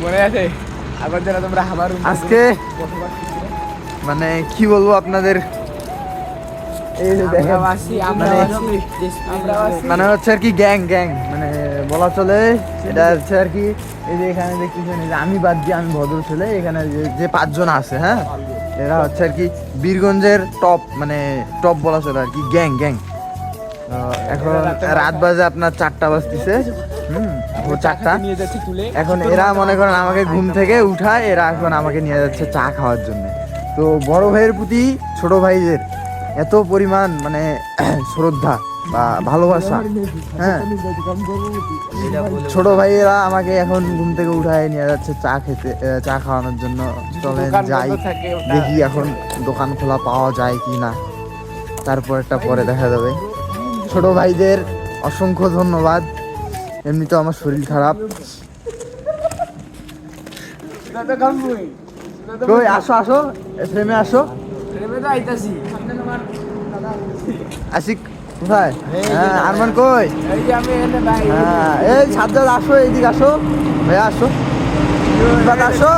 মনে আছে আবার যারা তোমরা আমার আজকে মানে কি বলবো আপনাদের, এই যে দেখেন মানে হচ্ছে আর কি গ্যাং গ্যাং মানে বলা চলে। এটা হচ্ছে আর কি এই যে এখানে দেখতেছেন, এই যে আমি বাদ দিয়ে আমি ভদ্র ছেলে, এখানে যে 5 জন আছে, হ্যাঁ এরা হচ্ছে আর কি বীরগঞ্জের টপ মানে টপ বলা চলে আর কি, গ্যাং গ্যাং। এখন রাত বাজে আপনার 4টা বাজতেছে, ভোর 4টা। এখন এরা মনে করেন আমাকে ঘুম থেকে উঠায়, এরা এখন আমাকে নিয়ে যাচ্ছে চা খাওয়ার জন্য। তো বড় ভাইয়ের প্রতি ছোট ভাইদের এত পরিমাণ মানে শ্রদ্ধা বা ভালোবাসা, হ্যাঁ ছোট ভাইয়েরা আমাকে এখন ঘুম থেকে উঠায় নিয়ে যাচ্ছে চা খেতে, চা খাওয়ানোর জন্য। চলেন যাই দেখি এখন দোকান খোলা পাওয়া যায় কি না, তারপর একটা পরে দেখা যাবে। ছোট ভাইদের অসংখ্য ধন্যবাদ, এমনি তো আমার শরীর খারাপ। কই আসো আসো ফ্রেমে আসো, আশিক কোথায়? হ্যাঁ আরমান কই? হ্যাঁ এই সাজ্জাদ আসো, এইদিকে আসো ভাইয়া, আসো আসো।